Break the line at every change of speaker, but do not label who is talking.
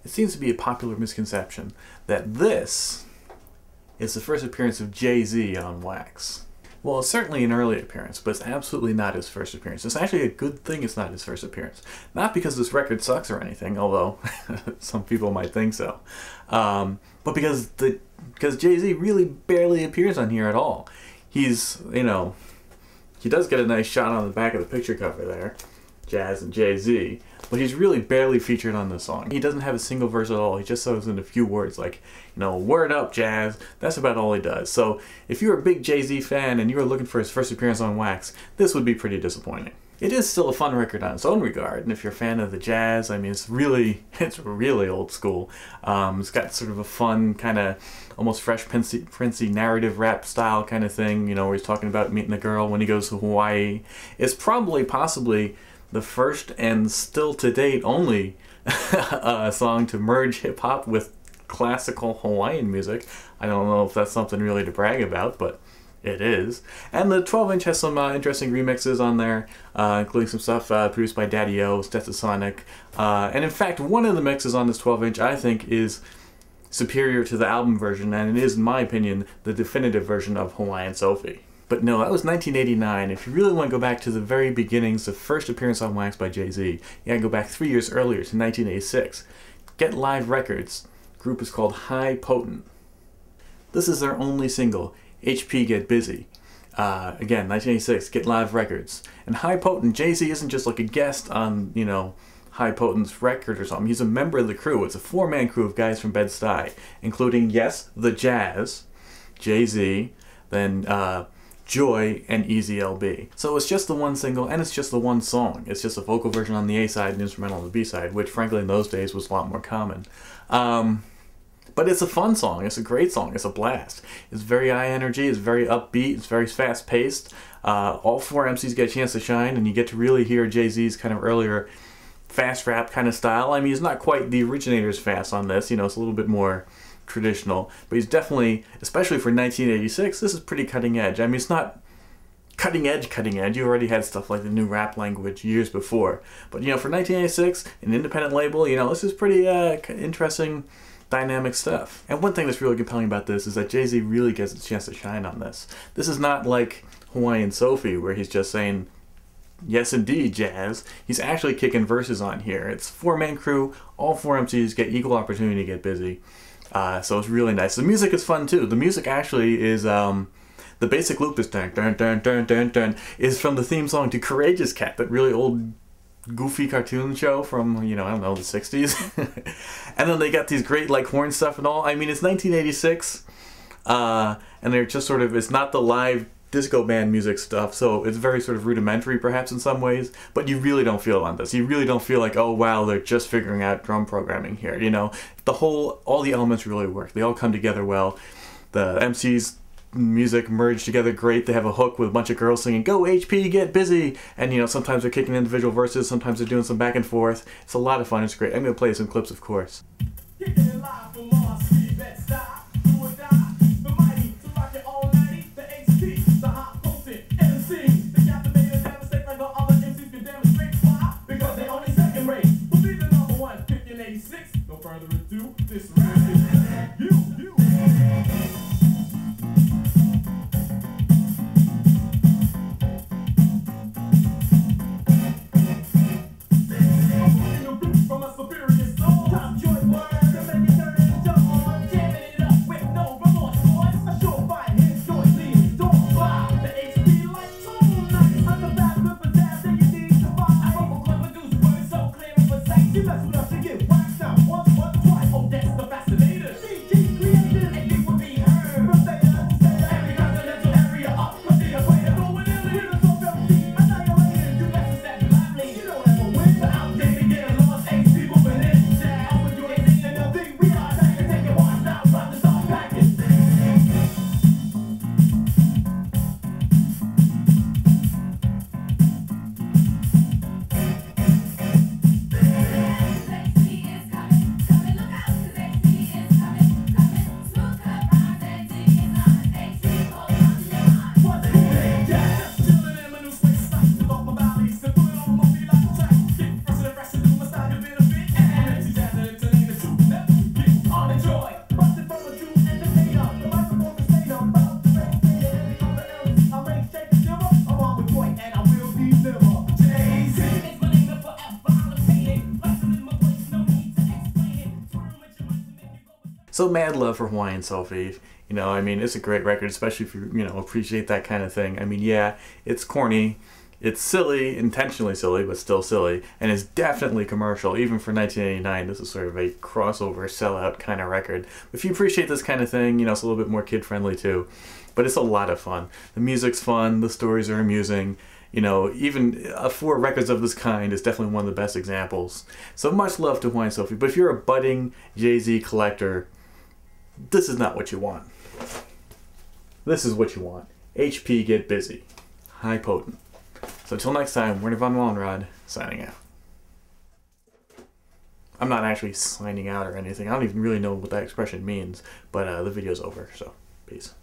it seems to be a popular misconception that this is the first appearance of Jay-Z on Wax. Well, it's certainly an early appearance, but it's absolutely not his first appearance. It's actually a good thing it's not his first appearance. Not because this record sucks or anything, although some people might think so, but because Jay-Z really barely appears on here at all. He's, you know, he does get a nice shot on the back of the picture cover there, Jazz and Jay-Z, but he's really barely featured on the song. He doesn't have a single verse at all. He just throws in a few words like, you know, word up, Jazz. That's about all he does. So if you're a big Jay-Z fan and you were looking for his first appearance on Wax, this would be pretty disappointing. It is still a fun record on its own regard, and if you're a fan of the jazz, I mean, it's really old school. It's got sort of a fun, kind of almost Fresh Princey narrative rap style kind of thing, you know, where he's talking about meeting a girl when he goes to Hawaii. It's probably, possibly, the first and still to date only song to merge hip-hop with classical Hawaiian music. I don't know if that's something really to brag about, but it is. And the 12-inch has some interesting remixes on there, including some stuff produced by Daddy-O, Stetsasonic. And in fact, one of the mixes on this 12-inch I think is superior to the album version, and it is, in my opinion, the definitive version of Hawaiian Sophie. But no, that was 1989. If you really want to go back to the very beginnings, the first appearance on Wax by Jay-Z, you gotta go back 3 years earlier to 1986. Get Live Records. The group is called High Potent. This is their only single, HP Get Busy. Again, 1986, Get Live Records. And High Potent, Jay-Z isn't just like a guest on, you know, High Potent's record or something. He's a member of the crew. It's a four-man crew of guys from Bed-Stuy, including, yes, the Jazz, Jay-Z, then Joy, and Easy LB. So it's just the one single, and it's just the one song. It's just a vocal version on the A side and instrumental on the B side, which frankly in those days was a lot more common. But it's a fun song. It's a great song. It's a blast. It's very high energy. It's very upbeat. It's very fast paced. All four MCs get a chance to shine, and you get to really hear Jay-Z's kind of earlier fast rap kind of style. I mean, he's not quite the originator's fast on this. You know, it's a little bit more traditional, but he's definitely, especially for 1986, this is pretty cutting edge. I mean, it's not cutting edge. You already had stuff like the new rap language years before, but you know, for 1986, an independent label, you know, this is pretty interesting, dynamic stuff. And one thing that's really compelling about this is that Jay-Z really gets a chance to shine on this. This is not like Hawaiian Sophie, where he's just saying, yes indeed, Jazz. He's actually kicking verses on here. It's a four-man crew, all four MCs get equal opportunity to get busy. So it's really nice. The music is fun too. The music actually is, the basic loop is dun dun dun dun dun dun, is from the theme song to Courageous Cat, that really old goofy cartoon show from, you know, I don't know, the 60s. And then they got these great like horn stuff and all. I mean, it's 1986, and they're just sort of, it's not the live disco band music stuff, so it's very sort of rudimentary perhaps in some ways, but you really don't feel on this. You really don't feel like, oh wow, they're just figuring out drum programming here, you know. All the elements really work. They all come together well. The MC's music merged together great. They have a hook with a bunch of girls singing, go HP, get busy, and you know, sometimes they're kicking individual verses, sometimes they're doing some back and forth. It's a lot of fun. It's great. I'm going to play some clips, of course. So mad love for Hawaiian Sophie. You know, I mean, it's a great record, especially if you, you know, appreciate that kind of thing. I mean, yeah, it's corny. It's silly, intentionally silly, but still silly, and it's definitely commercial. Even for 1989, this is sort of a crossover, sellout kind of record. If you appreciate this kind of thing, you know, it's a little bit more kid-friendly too. But it's a lot of fun. The music's fun, the stories are amusing. You know, even for records of this kind, is definitely one of the best examples. So much love to Hawaiian Sophie, but if you're a budding Jay-Z collector, this is not what you want. This is what you want. HP Get Busy. High potent. So until next time, Werner von Wallenrod, signing out. I'm not actually signing out or anything. I don't even really know what that expression means, but the video's over, so peace.